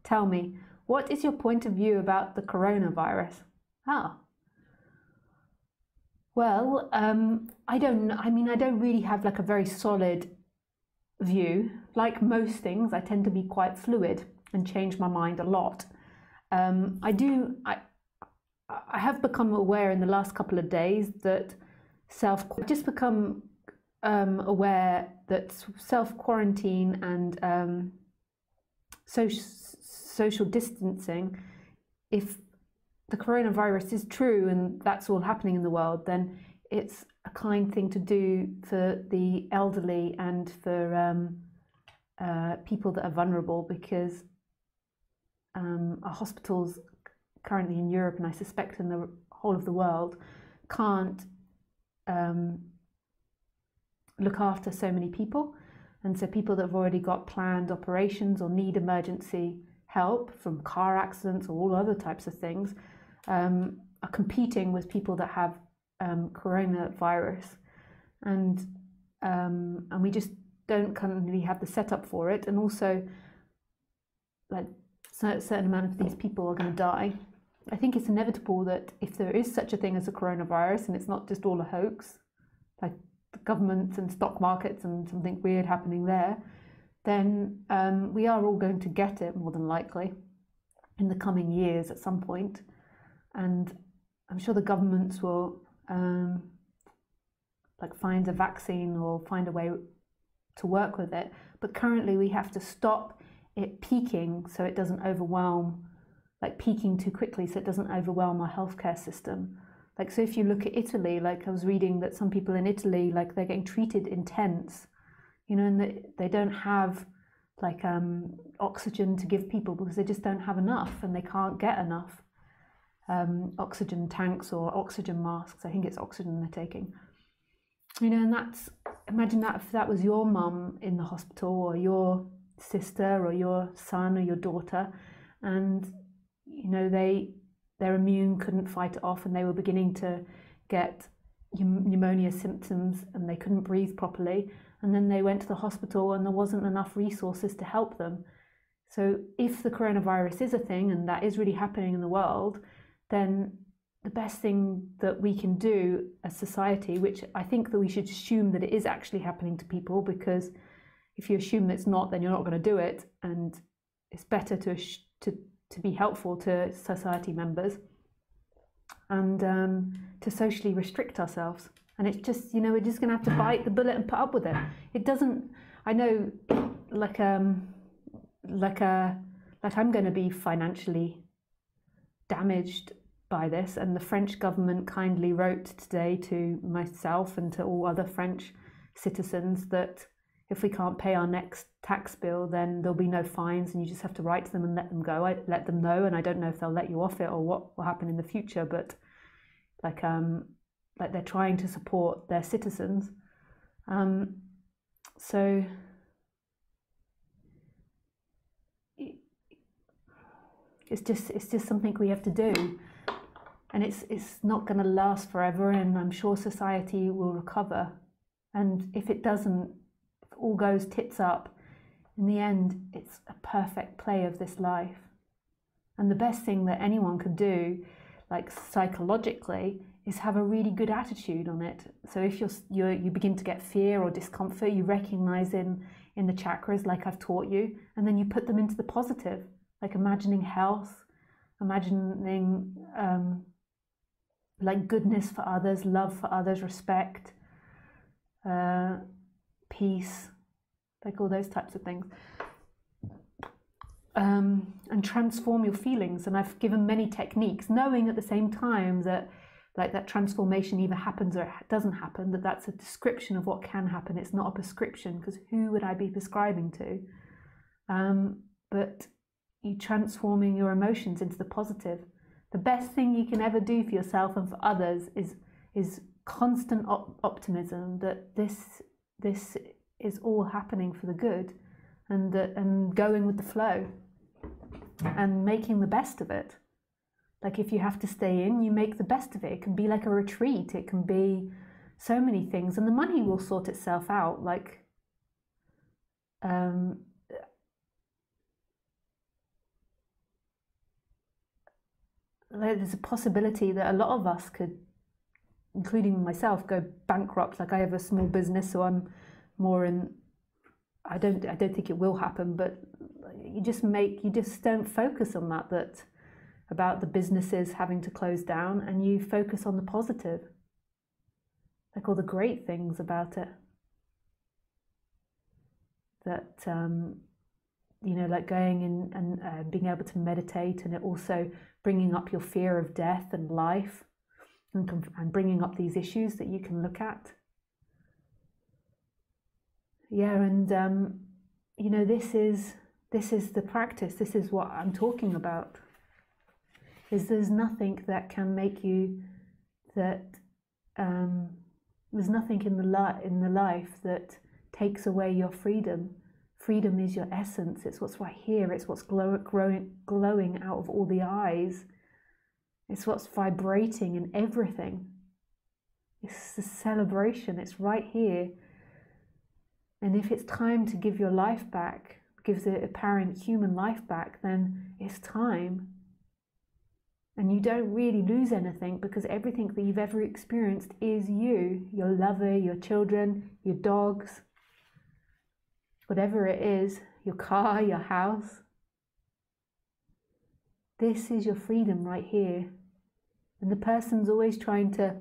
Tell me, what is your point of view about the coronavirus? Ah. Well, I don't really have like a very solid view. Like most things, I tend to be quite fluid and change my mind a lot. I have become aware in the last couple of days that I've just become aware that self-quarantine and social distancing, if the coronavirus is true and that's all happening in the world, then it's a kind thing to do for the elderly and for people that are vulnerable, because our hospitals currently in Europe, and I suspect in the whole of the world, can't look after so many people. And so people that have already got planned operations or need emergency help from car accidents or all other types of things are competing with people that have coronavirus, and we just don't currently have the setup for it. And also, like, a certain amount of these people are going to die. I think it's inevitable that if there is such a thing as a coronavirus, and it's not just all a hoax, like the governments and stock markets and something weird happening there, then we are all going to get it more than likely in the coming years at some point. And I'm sure the governments will like find a vaccine or find a way to work with it. But currently we have to stop it peaking so it doesn't overwhelm, like peaking too quickly so it doesn't overwhelm our healthcare system. Like, so if you look at Italy, like I was reading that some people in Italy, like they're getting treated in tents, you know, and they don't have like oxygen to give people because they just don't have enough, and they can't get enough oxygen tanks or oxygen masks. I think it's oxygen they're taking. You know, and that's, imagine that if that was your mum in the hospital, or your sister, or your son, or your daughter, and you know their immune couldn't fight it off, and they were beginning to get pneumonia symptoms, and they couldn't breathe properly, and then they went to the hospital and there wasn't enough resources to help them. So if the coronavirus is a thing, and that is really happening in the world, then the best thing that we can do as society, which I think that we should assume that it is actually happening to people, because if you assume that it's not, then you're not going to do it, and it's better to be helpful to society members and to socially restrict ourselves. And it's just, you know, we're just going to have to bite the bullet and put up with it. It doesn't, I know, like I'm going to be financially damaged by this, and the French government kindly wrote today to myself and to all other French citizens that if we can't pay our next tax bill, then there'll be no fines, and you just have to write to them and let them go. I let them know, and I don't know if they'll let you off it or what will happen in the future, but like they're trying to support their citizens. So it's just something we have to do, and it's not going to last forever, and I'm sure society will recover. And if it doesn't, if all goes tits up, in the end it's a perfect play of this life. And the best thing that anyone could do, like psychologically, is have a really good attitude on it. So if you begin to get fear or discomfort, you recognize in the chakras, like I've taught you, and then you put them into the positive, like imagining health, imagining like goodness for others, love for others, respect, peace, like all those types of things. And transform your feelings. And I've given many techniques, knowing at the same time that like that transformation either happens or it doesn't happen, that's a description of what can happen. It's not a prescription, because who would I be prescribing to? But you transforming your emotions into the positive. The best thing you can ever do for yourself and for others is constant optimism that this is all happening for the good, and going with the flow and making the best of it. Like if you have to stay in, you make the best of it. It can be like a retreat. It can be so many things, and the money will sort itself out. Like, there's a possibility that a lot of us could, including myself, go bankrupt. Like I have a small business, so I'm more in. I don't think it will happen, but you just don't focus on that about the businesses having to close down, and you focus on the positive, like all the great things about it. That like going in and being able to meditate, and it also bringing up your fear of death and life, and bringing up these issues that you can look at. Yeah, and this is the practice. This is what I'm talking about. There's nothing that can make you there's nothing in the life that takes away your freedom. Freedom is your essence. It's what's right here. It's what's glowing out of all the eyes. It's what's vibrating in everything. It's the celebration. It's right here. And if it's time to give your life back, give the apparent human life back, then it's time. And you don't really lose anything, because everything that you've ever experienced is you, your lover, your children, your dogs, whatever it is, your car, your house. This is your freedom right here. And the person's always trying to,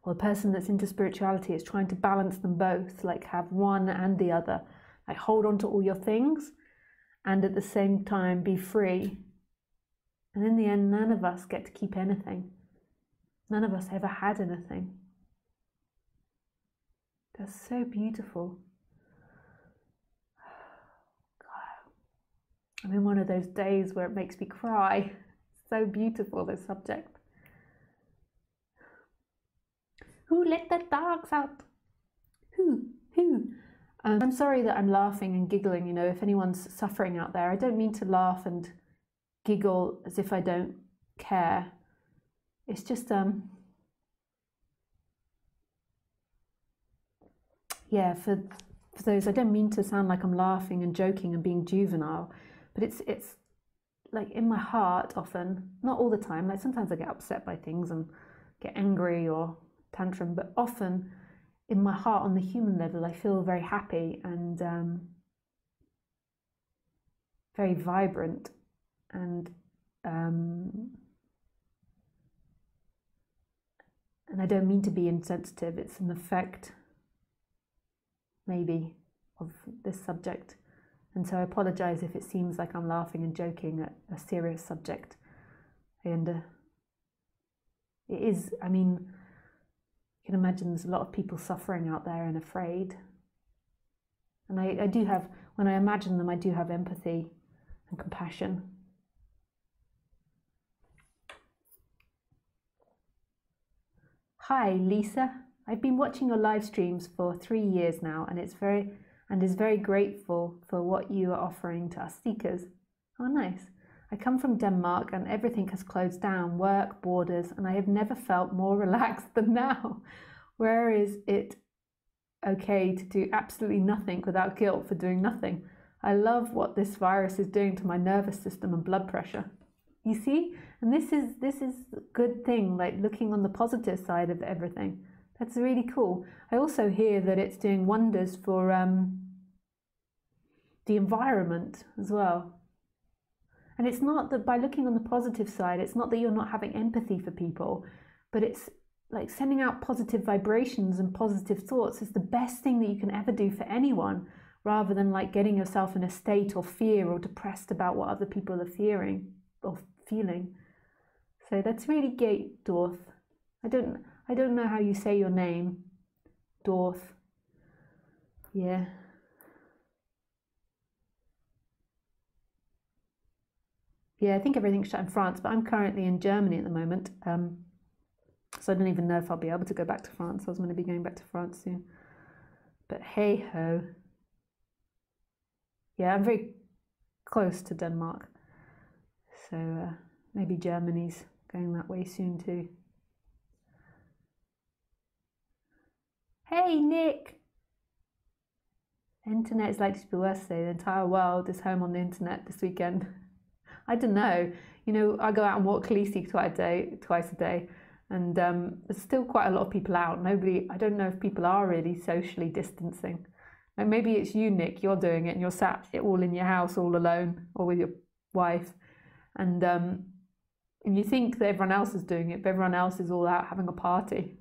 well, the person that's into spirituality is trying to balance them both, like have one and the other, like hold on to all your things and at the same time be free. And in the end, none of us get to keep anything. None of us ever had anything. That's so beautiful. God. I'm in one of those days where it makes me cry. So beautiful, this subject. Who let the dogs out? Who? I'm sorry that I'm laughing and giggling. If anyone's suffering out there, I don't mean to laugh and giggle as if I don't care. It's just yeah, for those, I don't mean to sound like I'm laughing and joking and being juvenile, but it's like in my heart often, not all the time, like sometimes I get upset by things and get angry or tantrum, but often in my heart on the human level I feel very happy and very vibrant. And I don't mean to be insensitive. It's an effect, maybe, of this subject. And so I apologize if it seems like I'm laughing and joking at a serious subject. And it is, I mean, you can imagine there's a lot of people suffering out there and afraid. And I do have, when I imagine them, I do have empathy and compassion. Hi Lisa, I've been watching your live streams for 3 years now, and is very grateful for what you are offering to us seekers. Oh nice. I come from Denmark and everything has closed down, work, borders, and I have never felt more relaxed than now. Where is it okay to do absolutely nothing without guilt for doing nothing? I love what this virus is doing to my nervous system and blood pressure. You see? And this is a good thing, like looking on the positive side of everything. That's really cool. I also hear that it's doing wonders for the environment as well. And it's not that by looking on the positive side, it's not that you're not having empathy for people, but it's like sending out positive vibrations and positive thoughts is the best thing that you can ever do for anyone, rather than like getting yourself in a state of fear or depressed about what other people are fearing or feeling. So that's really great, Dorth. I don't know how you say your name, Dorth. Yeah. Yeah, I think everything's shut in France, but I'm currently in Germany at the moment. So I don't even know if I'll be able to go back to France. I was going to be going back to France soon. But hey ho. Yeah, I'm very close to Denmark. So maybe Germany's going that way soon too. Hey Nick! Internet is likely to be worse today. The entire world is home on the internet this weekend. I don't know. You know, I go out and walk Khaleesi twice a day, and there's still quite a lot of people out. I don't know if people are really socially distancing. Like maybe it's you, Nick, you're doing it and you're sat all in your house all alone or with your wife, and you think that everyone else is doing it, but everyone else is all out having a party.